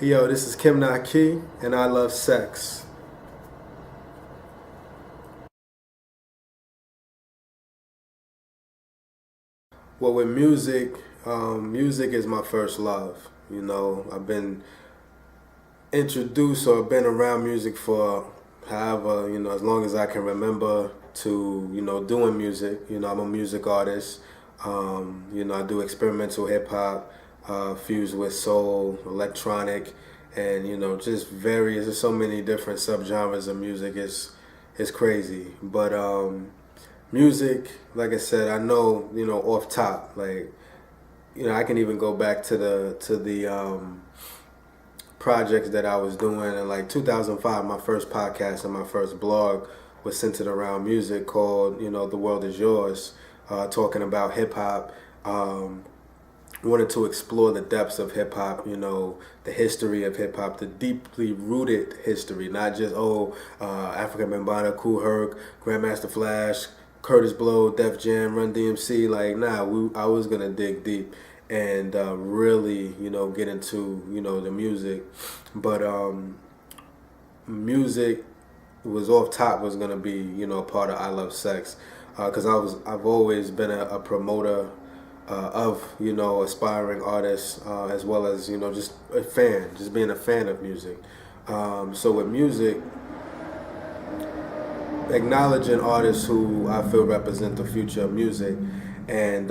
Yo, this is Kim Naki, and I love sex. Well, with music, music is my first love. I've been introduced or been around music for however, as long as I can remember to, doing music. I'm a music artist. I do experimental hip hop, fused with soul, electronic, and, just various, there's so many different subgenres of music. It's crazy. But, music, like I said, I know, off top, like, I can even go back to the projects that I was doing in like 2005. My first podcast and my first blog was centered around music called, The World Is Yours, talking about hip hop. Wanted to explore the depths of hip hop, the history of hip hop, the deeply rooted history, not just Africa Bambaataa, Kool Herc, Grandmaster Flash, Curtis Blow, Def Jam, Run DMC. Like, I was gonna dig deep and really, get into, the music. But music was off top was gonna be, part of I Love Sex, because I've always been a promoter of aspiring artists, as well as just a fan, just being a fan of music. So with music, acknowledging artists who I feel represent the future of music, and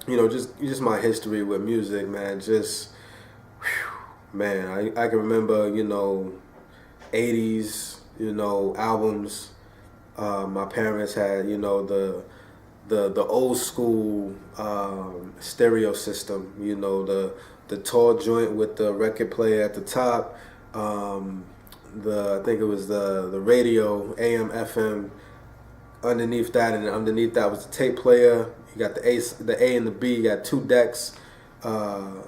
just my history with music, man. Just man, I can remember 80s albums. My parents had the old school stereo system, the tall joint with the record player at the top. I think it was the radio, AM, FM. Underneath that, and underneath that was the tape player. You got the A and the B. You got two decks, and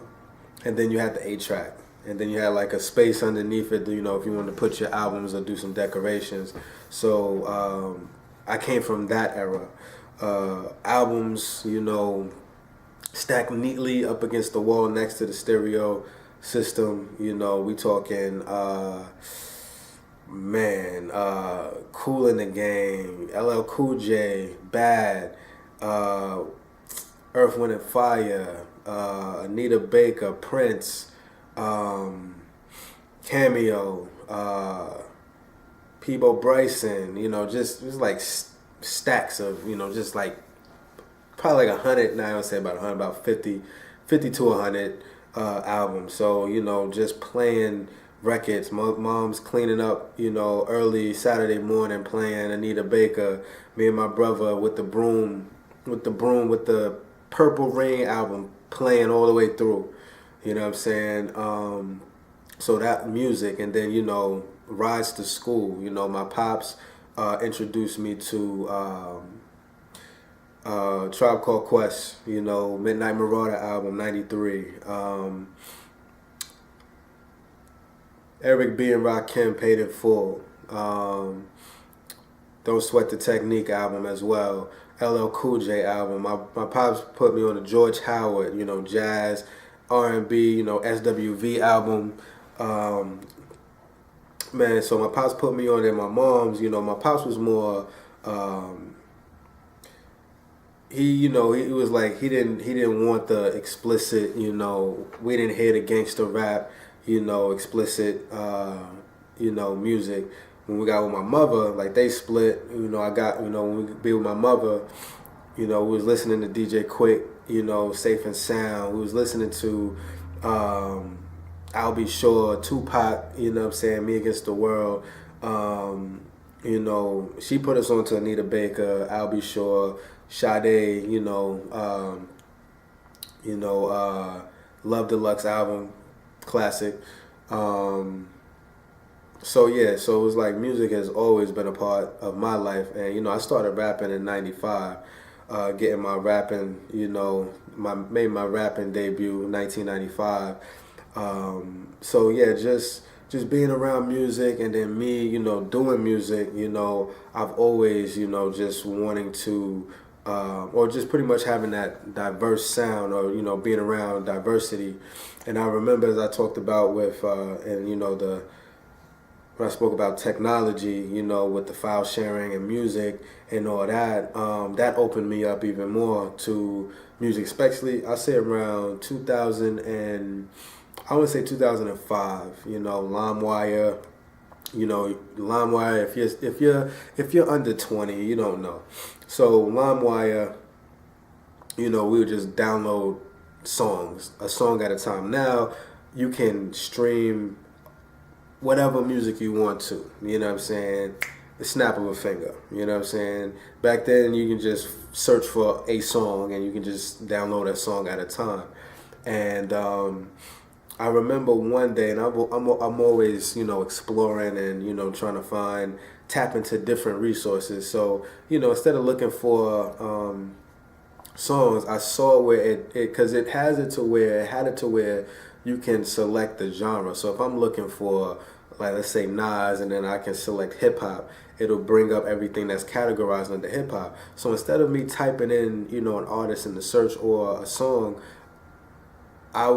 then you had the A track, and then you had like a space underneath it. If you wanted to put your albums or do some decorations. So I came from that era. Albums, stacked neatly up against the wall next to the stereo system. We talking. Cool in the Game, LL Cool J, Bad, Earth, Wind and Fire, Anita Baker, Prince, Cameo, Peebo Bryson, just like stacks of, just like probably like 100, now I don't say about 100, about 50 to 100 albums. So, just playing records. Mom's cleaning up, early Saturday morning, playing Anita Baker. Me and my brother with the broom, with the Purple Rain album playing all the way through. You know what I'm saying? So that music, and then rides to school. My pops introduced me to Tribe Called Quest. Midnight Marauder album '93. Eric B. and Rakim Paid in Full. Don't Sweat the Technique album as well. LL Cool J album. My pops put me on the George Howard, jazz, R&B, SWV album. Man, so my pops put me on there. My mom's, my pops was more. He was like he didn't want the explicit. We didn't hear the gangster rap. Explicit, music. When we got with my mother, like they split, I got, when we be with my mother, we was listening to DJ Quick, Safe and Sound. We was listening to I'll Be Sure, Tupac, what I'm saying, Me Against the World. She put us on to Anita Baker, I'll Be Sure, Sade, Love Deluxe album. Classic. So it was like music has always been a part of my life, and I started rapping in '95, getting my rapping, made my rapping debut in 1995. Just being around music, and then me, doing music, I've always, just wanting to or just pretty much having that diverse sound, or being around diversity. And I remember, as I talked about with and the when I spoke about technology, with the file sharing and music and all that, that opened me up even more to music, especially I say around 2000 and I would say 2005. LimeWire. LimeWire. If you're under 20, you don't know. So LimeWire, we would just download songs, a song at a time. Now you can stream whatever music you want to. You know what I'm saying? The snap of a finger. You know what I'm saying? Back then you can just search for a song and you can just download a song at a time. And I remember one day, and I'm always exploring and trying to tap into different resources. So instead of looking for songs, I saw where it because it had it to where you can select the genre. So if I'm looking for, like, let's say Nas, and then I can select hip hop, it'll bring up everything that's categorized under hip hop. So instead of me typing in an artist in the search or a song, I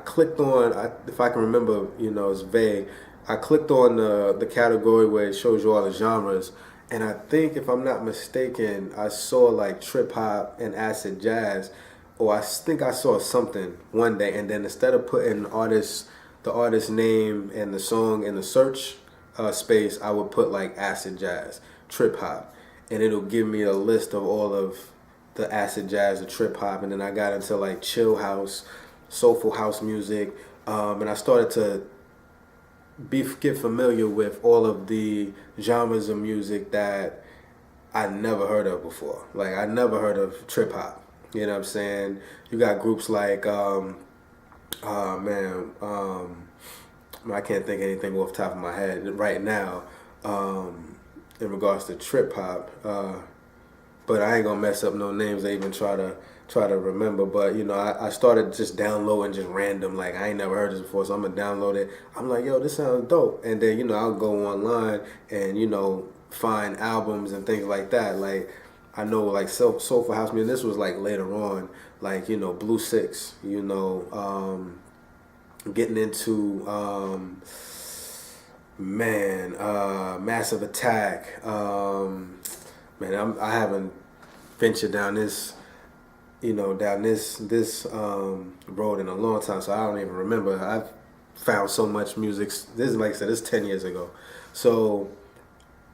clicked on, if I can remember, it's vague. I clicked on the category where it shows you all the genres, and I think, if I'm not mistaken, I saw like trip hop and acid jazz, or I think I saw something one day, and then instead of putting the artist name and the song in the search space, I would put like acid jazz, trip hop, and it'll give me a list of all of the acid jazz, the trip hop, and then I got into like chill house, soulful house music, and I started to get familiar with all of the genres of music that I never heard of before. Like, I never heard of trip hop. You know what I'm saying? You got groups like, I can't think of anything off the top of my head right now in regards to trip hop. But I ain't gonna mess up no names. I even try to remember. But I started just downloading just random. Like, I ain't never heard this before, so I'm gonna download it. I'm like, yo, this sounds dope. And then I'll go online and find albums and things like that. Like, I know, like, soulful house music. This was like later on, like Blue Six. Getting into Massive Attack. I haven't ventured down this road in a long time, so I don't even remember. I've found so much music. This is, like I said, this is 10 years ago. So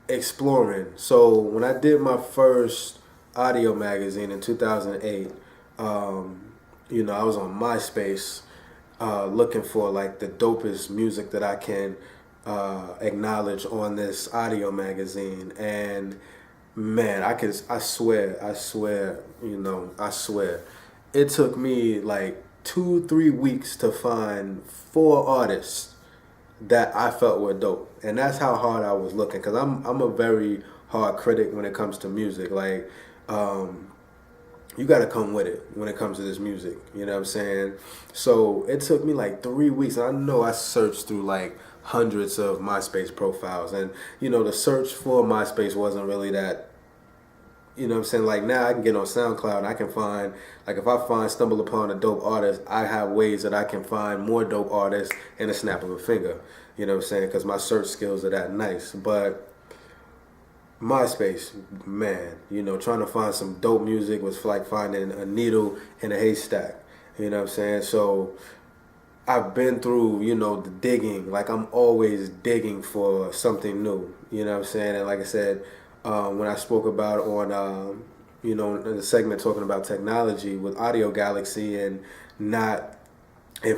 exploring. So when I did my first audio magazine in 2008, I was on MySpace looking for like the dopest music that I can acknowledge on this audio magazine. And man, I swear, it took me like 2-3 weeks to find 4 artists that I felt were dope. And that's how hard I was looking, because I'm a very hard critic when it comes to music. Like, you got to come with it when it comes to this music. You know what I'm saying? So it took me like 3 weeks. And I know I searched through like hundreds of MySpace profiles. And, the search for MySpace wasn't really that, you know what I'm saying? Like, now I can get on SoundCloud and I can find, like, if I stumble upon a dope artist, I have ways that I can find more dope artists in a snap of a finger. You know what I'm saying? Because my search skills are that nice. But MySpace, man, trying to find some dope music was like finding a needle in a haystack. You know what I'm saying? So I've been through, the digging. Like, I'm always digging for something new. You know what I'm saying? And like I said, when I spoke about on, in the segment talking about technology with Audio Galaxy and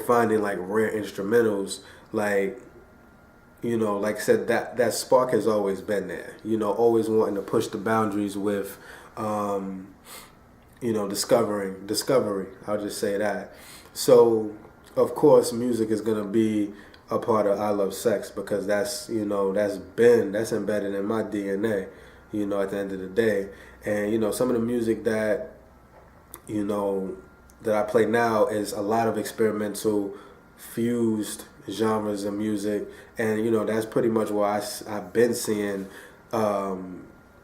finding like rare instrumentals, like, like I said, that spark has always been there. Always wanting to push the boundaries with, discovery. I'll just say that. So, of course, music is gonna be a part of I Love Cex, because that's embedded in my DNA. At the end of the day, and some of the music that that I play now is a lot of experimental, fused genres of music, and that's pretty much what I've been seeing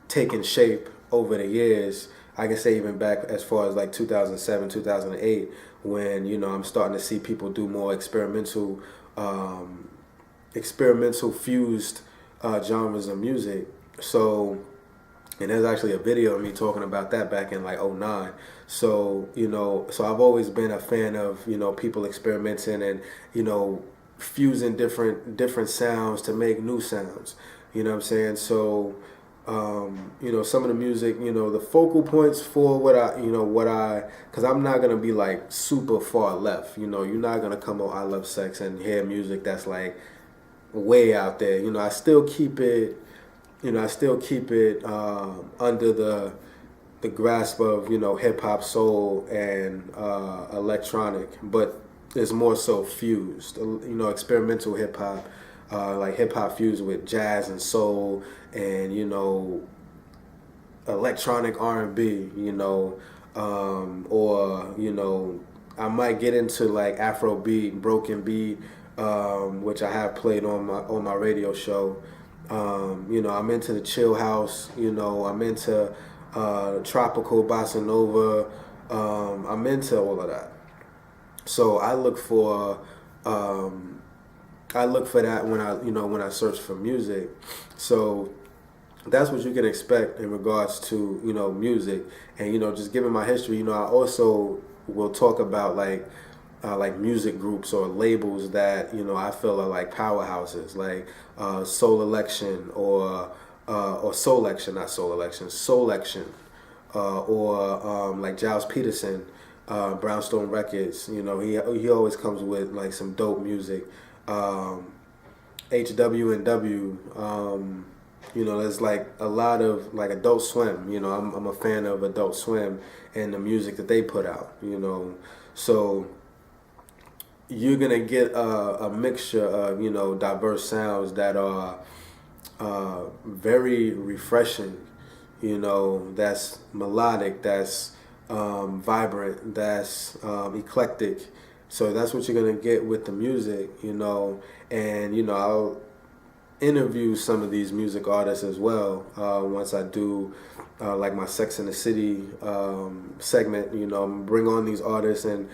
taking shape over the years, I can say even back as far as like 2007, 2008, when, you know, I'm starting to see people do more experimental fused genres of music. So, and there's actually a video of me talking about that back in like '09. So, you know, so I've always been a fan of, you know, people experimenting and, you know, fusing different sounds to make new sounds. You know what I'm saying? So, you know, some of the music, you know, the focal points for because I'm not going to be like super far left. You know, you're not going to come on I Love Sex and hear music that's like way out there. You know, I still keep it, under the grasp of, you know, hip hop, soul, and electronic, but it's more so fused. You know, experimental hip hop, like hip hop fused with jazz and soul, and, you know, electronic R&B. You know, or, you know, I might get into like Afro beat, broken beat, which I have played on my radio show. You know, I'm into the chill house. You know, I'm into tropical bossa nova. I'm into all of that. So I look for that when I search for music. So that's what you can expect in regards to, you know, music. And, you know, just given my history, you know, I also will talk about like music groups or labels that, you know, I feel are like powerhouses, like Soul Election or Soul Election, not Soul Election, Soul Election, or like Giles Peterson, Brownstone Records. You know, he always comes with like some dope music. HW&W. You know, there's like a lot of like Adult Swim. You know, I'm a fan of Adult Swim and the music that they put out. You know, so you're gonna get a mixture of, you know, diverse sounds that are very refreshing. You know, that's melodic, that's vibrant, that's eclectic. So that's what you're gonna get with the music. You know, and, you know, I'll interview some of these music artists as well once I do like my Sex and the City segment. You know, bring on these artists and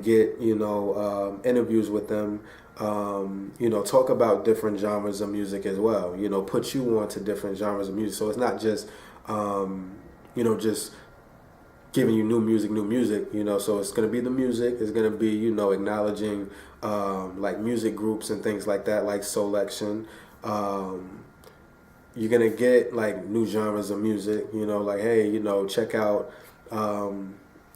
get, you know, interviews with them. You know, talk about different genres of music as well. You know, put you on to different genres of music. So it's not just you know, just giving you new music. You know, so it's gonna be the music. It's gonna be, you know, acknowledging like music groups and things like that, like Soul Action. You're gonna get like new genres of music, you know, like, hey, you know, check out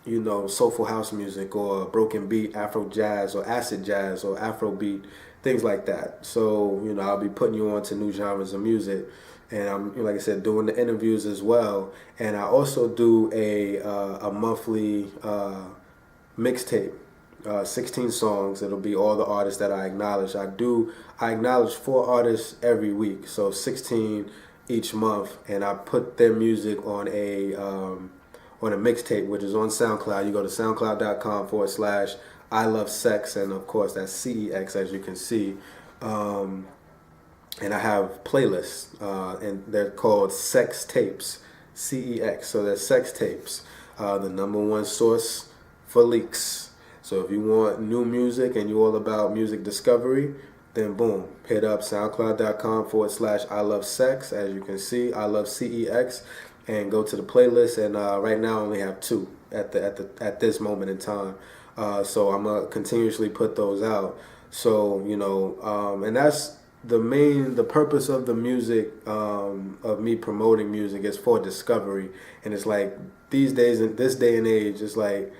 you know, soulful house music or broken beat, Afro jazz or acid jazz or Afro beat, things like that. So, you know, I'll be putting you on to new genres of music, and I'm, like I said, doing the interviews as well. And I also do a monthly mixtape. 16 songs. It'll be all the artists that I acknowledge. I acknowledge 4 artists every week, so 16 each month, and I put their music on a mixtape, which is on SoundCloud. You go to soundcloud.com/I Love Sex, and of course that's CEX, as you can see. And I have playlists, and they're called Sex Tapes, CEX. So they're sex tapes, the #1 source for leaks. So if you want new music and you're all about music discovery, then boom, hit up soundcloud.com/I Love Sex. As you can see, I Love CEX, and go to the playlist. And right now I only have 2 at this moment in time. So I'm gonna continuously put those out. So, you know, and that's the purpose of the music, of me promoting music, is for discovery. And it's like these days, in this day and age, it's like,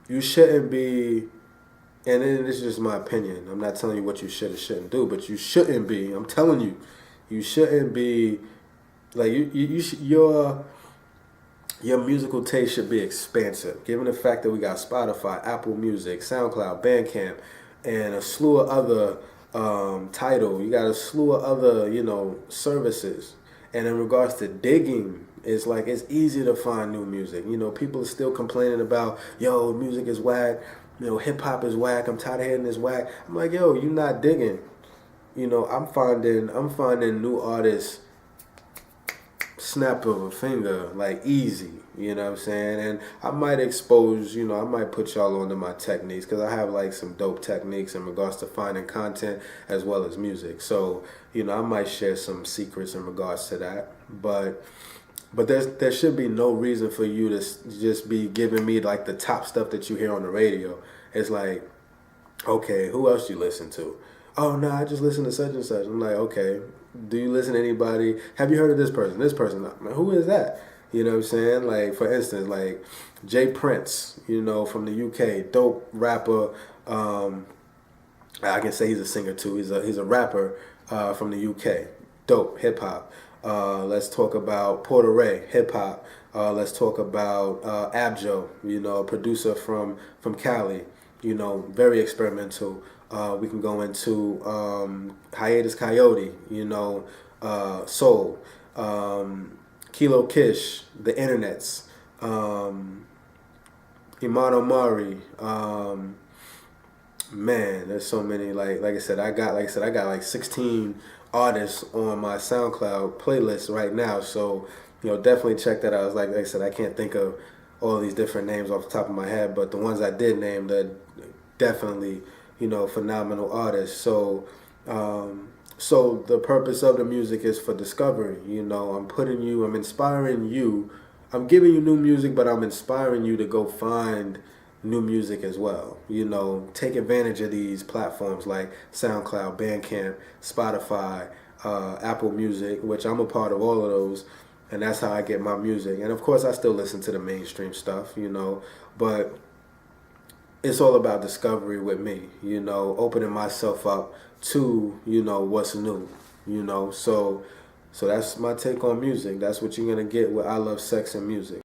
you shouldn't be, and this is just my opinion, I'm not telling you what you should or shouldn't do, but you shouldn't be, I'm telling you, you shouldn't be, like, your musical taste should be expansive, given the fact that we got Spotify, Apple Music, SoundCloud, Bandcamp, and a slew of other Tidal. You got a slew of other, you know, services. And in regards to digging, it's like it's easy to find new music. You know, people are still complaining about, yo, music is whack, you know, hip hop is whack, I'm tired of hearing this whack. I'm like, yo, you not digging. You know, I'm finding new artists snap of a finger, like easy, you know what I'm saying? And I might expose, I might put y'all onto my techniques because I have like some dope techniques in regards to finding content as well as music. So, I might share some secrets in regards to that. But there should be no reason for you to just be giving me like the top stuff that you hear on the radio. It's like, okay, who else you listen to? Oh no, I just listen to such and such. I'm like, okay, do you listen to anybody? Have you heard of this person? This person, man, who is that? You know what I'm saying? Like, for instance, like Jay Prince, from the UK, dope rapper. I can say he's a singer too. He's a rapper from the UK, dope hip hop. Let's talk about Porter Ray, hip hop. Let's talk about Abjo, a producer from Cali, very experimental. We can go into Hiatus Coyote, Soul, Kilo Kish, The Internets, Iman Omari. Man, there's so many. Like I said, I got like 16 artists on my SoundCloud playlist right now. So, definitely check that out. Like I said, I can't think of all these different names off the top of my head, but the ones I did name, they're definitely, phenomenal artists. So, so the purpose of the music is for discovery. I'm inspiring you. I'm giving you new music, but I'm inspiring you to go find new music as well. Take advantage of these platforms like SoundCloud, Bandcamp, Spotify, Apple Music, which I'm a part of all of those, and that's how I get my music. And of course, I still listen to the mainstream stuff, but it's all about discovery with me, opening myself up to, what's new, so that's my take on music. That's what you're gonna get with I Love Sex and Music.